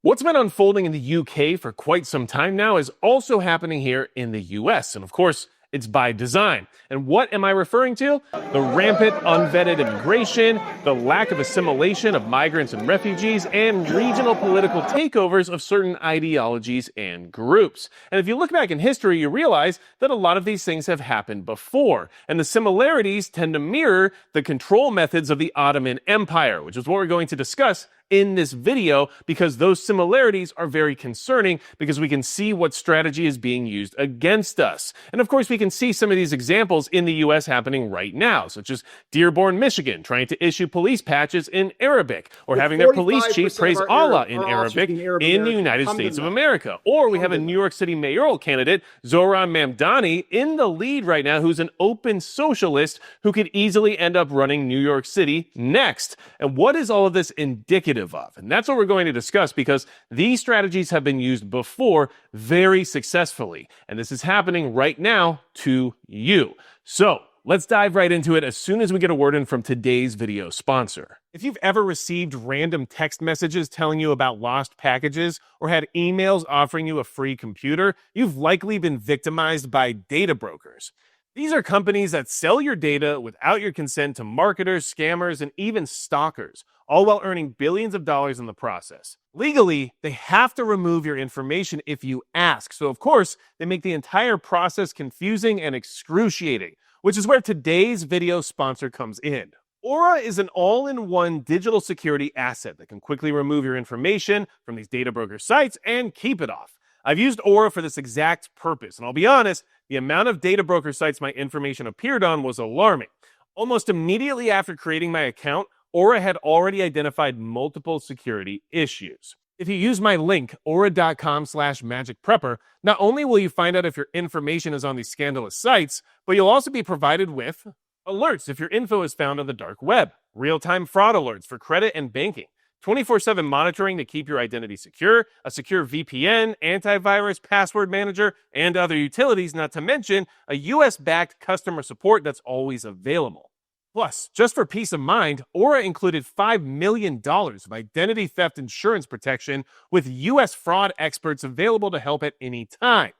What's been unfolding in the UK for quite some time now is also happening here in the US. And of course, it's by design. And what am I referring to? The rampant, unvetted immigration, the lack of assimilation of migrants and refugees, and regional political takeovers of certain ideologies and groups. And if you look back in history, you realize that a lot of these things have happened before. And the similarities tend to mirror the control methods of the Ottoman Empire, which is what we're going to discuss in this video, because those similarities are very concerning because we can see what strategy is being used against us. And of course, we can see some of these examples in the US happening right now, such as Dearborn, Michigan, trying to issue police patches in Arabic, or having their police chief praise Allah in Arabic in the United States of America. Or we have a New York City mayoral candidate, Zohran Mamdani, in the lead right now, who's an open socialist who could easily end up running New York City next. And what is all of this indicative of? And that's what we're going to discuss, because these strategies have been used before very successfully. And this is happening right now to you. So let's dive right into it as soon as we get a word in from today's video sponsor. If you've ever received random text messages telling you about lost packages or had emails offering you a free computer, you've likely been victimized by data brokers. These are companies that sell your data without your consent to marketers, scammers, and even stalkers, all while earning billions of dollars in the process. Legally, they have to remove your information if you ask. So, of course, they make the entire process confusing and excruciating, which is where today's video sponsor comes in. Aura is an all-in-one digital security asset that can quickly remove your information from these data broker sites and keep it off. I've used Aura for this exact purpose, and I'll be honest, the amount of data broker sites my information appeared on was alarming. Almost immediately after creating my account, Aura had already identified multiple security issues. If you use my link, aura.com/magicprepper, not only will you find out if your information is on these scandalous sites, but you'll also be provided with alerts if your info is found on the dark web, real-time fraud alerts for credit and banking, 24/7 monitoring to keep your identity secure, a secure VPN, antivirus, password manager, and other utilities, not to mention a US-backed customer support that's always available. Plus, just for peace of mind, Aura included $5 million of identity theft insurance protection with US fraud experts available to help at any time.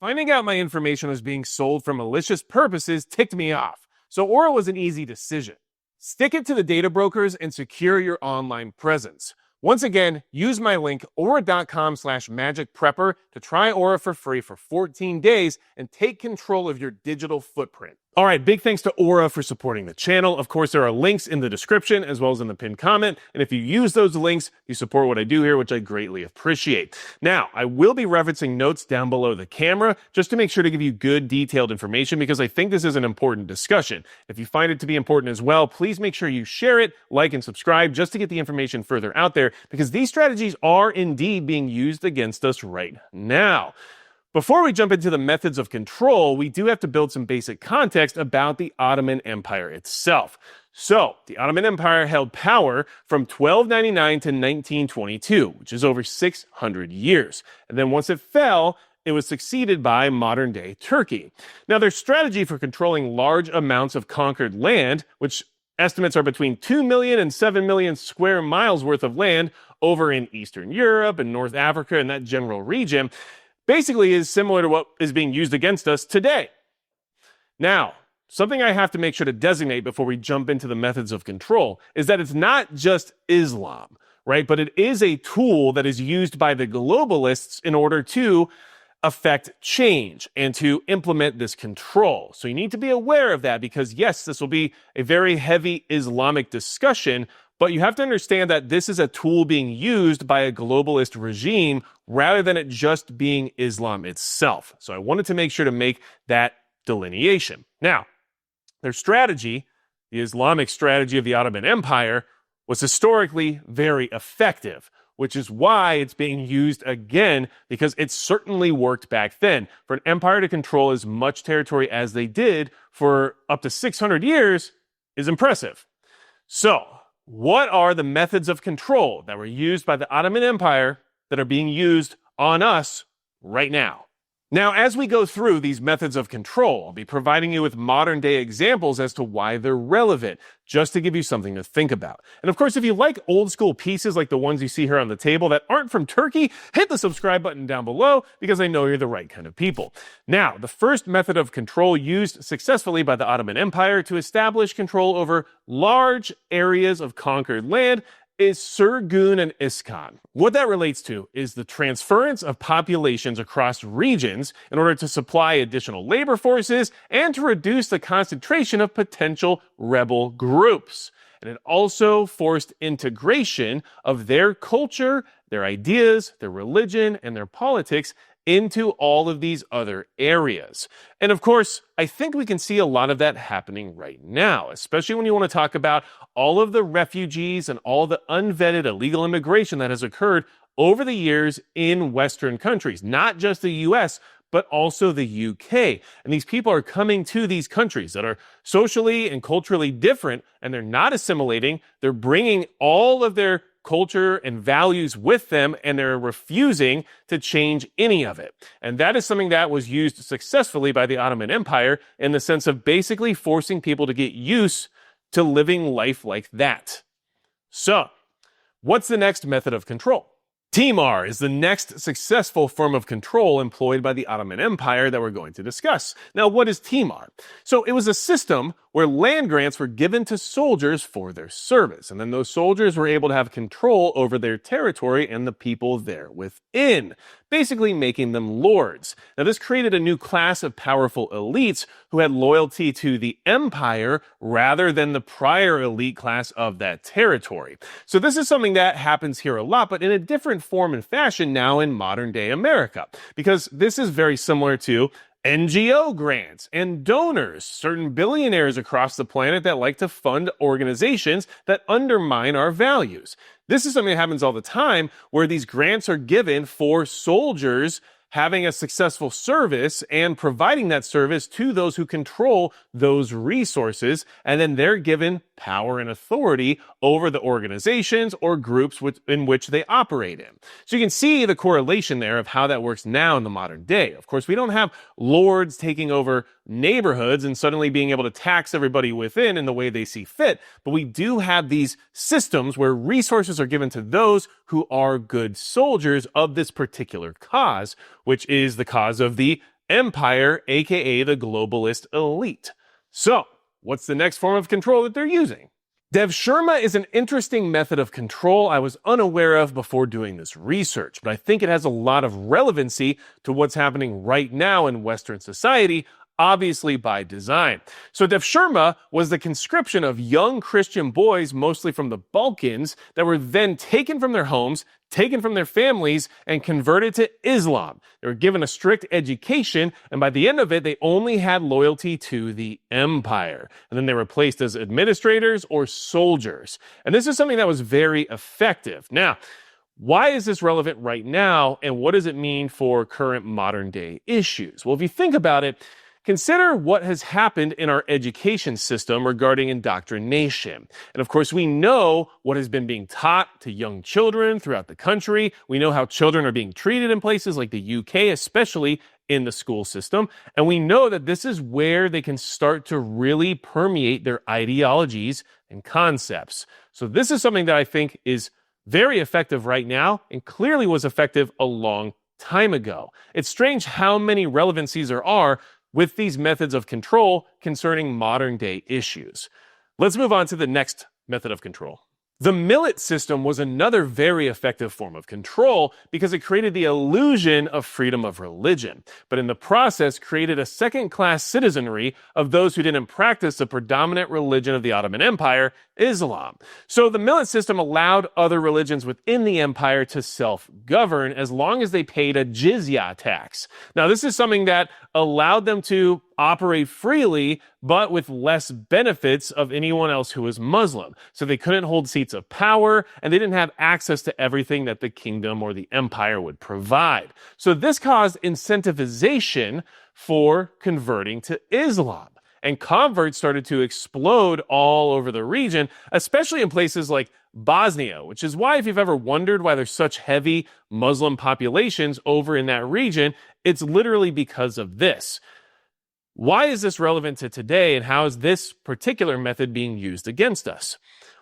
Finding out my information was being sold for malicious purposes ticked me off, so Aura was an easy decision. Stick it to the data brokers and secure your online presence. Once again, use my link, aura.com/magicprepper, to try Aura for free for 14 days and take control of your digital footprint. All right, big thanks to Aura for supporting the channel. Of course, there are links in the description as well as in the pinned comment. And if you use those links, you support what I do here, which I greatly appreciate. Now, I will be referencing notes down below the camera just to make sure to give you good, detailed information, because I think this is an important discussion. If you find it to be important as well, please make sure you share it, like, and subscribe just to get the information further out there, because these strategies are indeed being used against us right now. Before we jump into the methods of control, we do have to build some basic context about the Ottoman Empire itself. So, the Ottoman Empire held power from 1299 to 1922, which is over 600 years. And then once it fell, it was succeeded by modern-day Turkey. Now, their strategy for controlling large amounts of conquered land, which estimates are between 2 million and 7 million square miles worth of land over in Eastern Europe and North Africa and that general region, basically is similar to what is being used against us today. Now, something I have to make sure to designate before we jump into the methods of control is that it's not just Islam, right? But it is a tool that is used by the globalists in order to affect change and to implement this control. So you need to be aware of that, because yes, this will be a very heavy Islamic discussion, but you have to understand that this is a tool being used by a globalist regime rather than it just being Islam itself. So I wanted to make sure to make that delineation. Now, their strategy, the Islamic strategy of the Ottoman Empire, was historically very effective, which is why it's being used again, because it certainly worked back then. For an empire to control as much territory as they did for up to 600 years is impressive. So, what are the methods of control that were used by the Ottoman Empire that are being used on us right now? Now, as we go through these methods of control, I'll be providing you with modern day examples as to why they're relevant, just to give you something to think about. And of course, if you like old school pieces like the ones you see here on the table that aren't from Turkey, hit the subscribe button down below because I know you're the right kind of people. Now, the first method of control used successfully by the Ottoman Empire to establish control over large areas of conquered land is Surgun and Iskan. What that relates to is the transference of populations across regions in order to supply additional labor forces and to reduce the concentration of potential rebel groups. And it also forced integration of their culture, their ideas, their religion, and their politics into all of these other areas. And of course, I think we can see a lot of that happening right now, especially when you want to talk about all of the refugees and all the unvetted illegal immigration that has occurred over the years in Western countries, not just the US, but also the UK. And these people are coming to these countries that are socially and culturally different, and they're not assimilating. They're bringing all of their culture and values with them, and they're refusing to change any of it. And that is something that was used successfully by the Ottoman Empire in the sense of basically forcing people to get used to living life like that. So, what's the next method of control? Timar is the next successful form of control employed by the Ottoman Empire that we're going to discuss. Now, what is Timar? So it was a system where land grants were given to soldiers for their service, and then those soldiers were able to have control over their territory and the people there within, basically making them lords. Now, this created a new class of powerful elites who had loyalty to the empire rather than the prior elite class of that territory. So this is something that happens here a lot, but in a different form and fashion now in modern day America, because this is very similar to NGO grants and donors, certain billionaires across the planet that like to fund organizations that undermine our values. This is something that happens all the time where these grants are given for soldiers having a successful service and providing that service to those who control those resources, and then they're given power and authority over the organizations or groups in which they operate in. So you can see the correlation there of how that works now in the modern day. Of course, we don't have lords taking over neighborhoods and suddenly being able to tax everybody within in the way they see fit, but we do have these systems where resources are given to those who are good soldiers of this particular cause, which is the cause of the empire, aka the globalist elite. So, what's the next form of control that they're using? Devshirme is an interesting method of control I was unaware of before doing this research, but I think it has a lot of relevancy to what's happening right now in Western society, obviously by design. So Devshirme was the conscription of young Christian boys, mostly from the Balkans, that were then taken from their homes, taken from their families, and converted to Islam. They were given a strict education, and by the end of it, they only had loyalty to the empire. And then they were placed as administrators or soldiers. And this is something that was very effective. Now, why is this relevant right now, and what does it mean for current modern day issues? Well, if you think about it, consider what has happened in our education system regarding indoctrination. And of course, we know what has been being taught to young children throughout the country. We know how children are being treated in places like the UK, especially in the school system. And we know that this is where they can start to really permeate their ideologies and concepts. So this is something that I think is very effective right now and clearly was effective a long time ago. It's strange how many relevancies there are with these methods of control concerning modern day issues. Let's move on to the next method of control. The millet system was another very effective form of control because it created the illusion of freedom of religion, but in the process created a second-class citizenry of those who didn't practice the predominant religion of the Ottoman Empire, Islam. So the millet system allowed other religions within the empire to self-govern as long as they paid a jizya tax. Now, this is something that allowed them to operate freely, but with less benefits of anyone else who was Muslim. So they couldn't hold seats of power, and they didn't have access to everything that the kingdom or the empire would provide. So this caused incentivization for converting to Islam. And converts started to explode all over the region, especially in places like Bosnia, which is why if you've ever wondered why there's such heavy Muslim populations over in that region, It's literally because of this. Why is this relevant to today, and how is this particular method being used against us?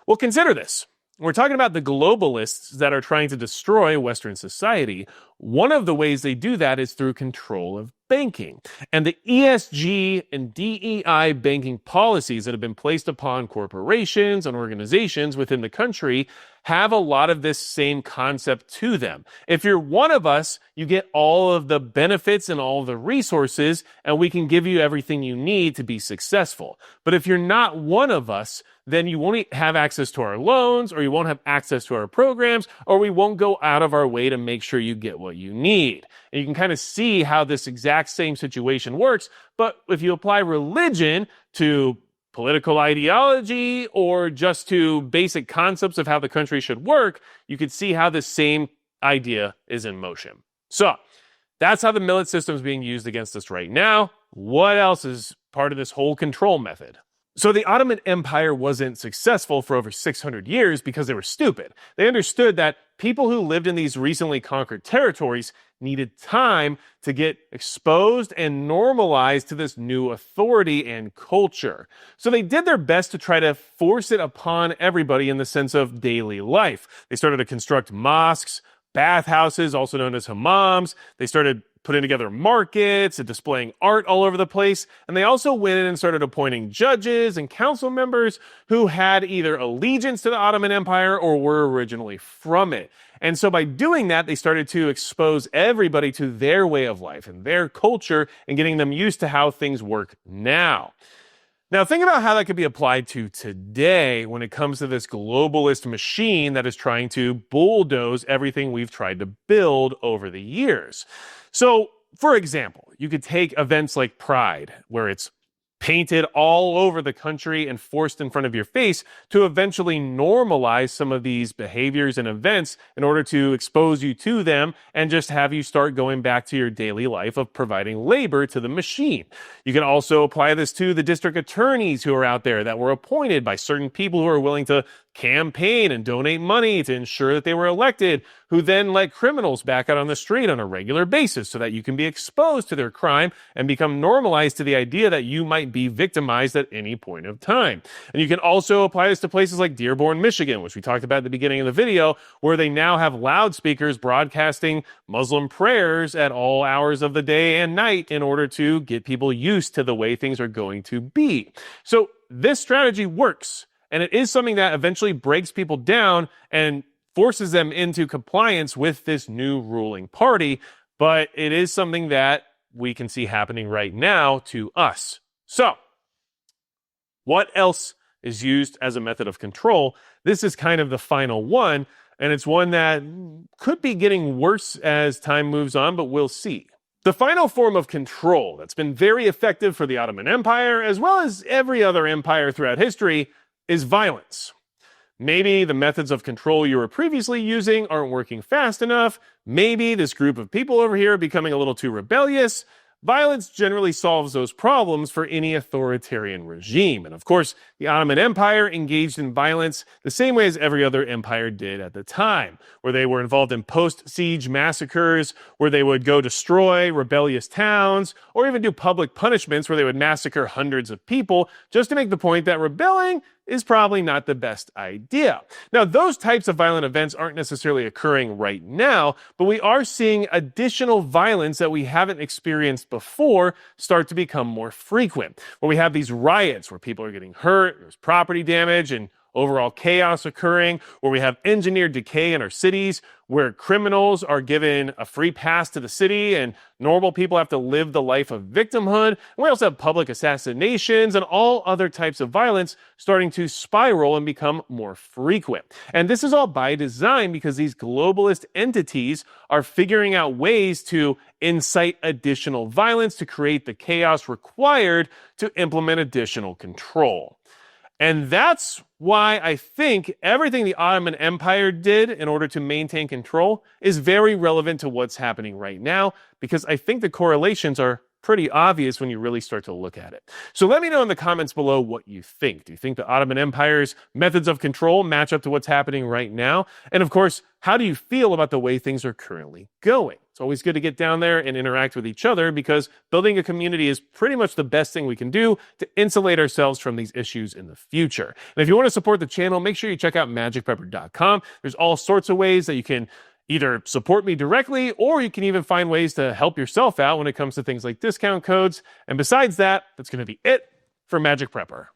Well, consider this. We're talking about the globalists that are trying to destroy Western society. One of the ways they do that is through control of banking. And the ESG and DEI banking policies that have been placed upon corporations and organizations within the country have a lot of this same concept to them. If you're one of us, you get all of the benefits and all of the resources, and we can give you everything you need to be successful. But if you're not one of us, then you won't have access to our loans, or you won't have access to our programs, or we won't go out of our way to make sure you get what you need. And you can kind of see how this exact same situation works, but if you apply religion to political ideology or just to basic concepts of how the country should work, you can see how the same idea is in motion. So that's how the millet system is being used against us right now. What else is part of this whole control method? So the Ottoman Empire wasn't successful for over 600 years because they were stupid. They understood that people who lived in these recently conquered territories needed time to get exposed and normalized to this new authority and culture. So they did their best to try to force it upon everybody in the sense of daily life. They started to construct mosques, bathhouses, also known as hammams. They started putting together markets and displaying art all over the place. And they also went in and started appointing judges and council members who had either allegiance to the Ottoman Empire or were originally from it. And so by doing that, they started to expose everybody to their way of life and their culture and getting them used to how things work now. Now, think about how that could be applied to today when it comes to this globalist machine that is trying to bulldoze everything we've tried to build over the years. So, for example, you could take events like Pride, where it's painted all over the country and forced in front of your face to eventually normalize some of these behaviors and events in order to expose you to them and just have you start going back to your daily life of providing labor to the machine. You can also apply this to the district attorneys who are out there that were appointed by certain people who are willing to campaign and donate money to ensure that they were elected, who then let criminals back out on the street on a regular basis so that you can be exposed to their crime and become normalized to the idea that you might be victimized at any point of time. And you can also apply this to places like Dearborn, Michigan, which we talked about at the beginning of the video, where they now have loudspeakers broadcasting Muslim prayers at all hours of the day and night in order to get people used to the way things are going to be. So this strategy works. And it is something that eventually breaks people down and forces them into compliance with this new ruling party. But it is something that we can see happening right now to us. So, what else is used as a method of control? This is kind of the final one, and it's one that could be getting worse as time moves on, but we'll see. The final form of control that's been very effective for the Ottoman Empire, as well as every other empire throughout history, is violence. Maybe the methods of control you were previously using aren't working fast enough. Maybe this group of people over here are becoming a little too rebellious. Violence generally solves those problems for any authoritarian regime. And of course, the Ottoman Empire engaged in violence the same way as every other empire did at the time, where they were involved in post-siege massacres, where they would go destroy rebellious towns, or even do public punishments where they would massacre hundreds of people, just to make the point that rebelling is probably not the best idea. Now, those types of violent events aren't necessarily occurring right now, but we are seeing additional violence that we haven't experienced before start to become more frequent. Where we have these riots where people are getting hurt, there's property damage, and overall chaos occurring, where we have engineered decay in our cities, where criminals are given a free pass to the city and normal people have to live the life of victimhood. And we also have public assassinations and all other types of violence starting to spiral and become more frequent. And this is all by design because these globalist entities are figuring out ways to incite additional violence to create the chaos required to implement additional control. And that's why I think everything the Ottoman Empire did in order to maintain control is very relevant to what's happening right now, because I think the correlations are pretty obvious when you really start to look at it. So let me know in the comments below what you think. Do you think the Ottoman Empire's methods of control match up to what's happening right now? And of course, how do you feel about the way things are currently going? It's always good to get down there and interact with each other because building a community is pretty much the best thing we can do to insulate ourselves from these issues in the future. And if you want to support the channel, make sure you check out magicpepper.com. There's all sorts of ways that you can either support me directly, or you can even find ways to help yourself out when it comes to things like discount codes. And besides that, that's going to be it for Magic Prepper.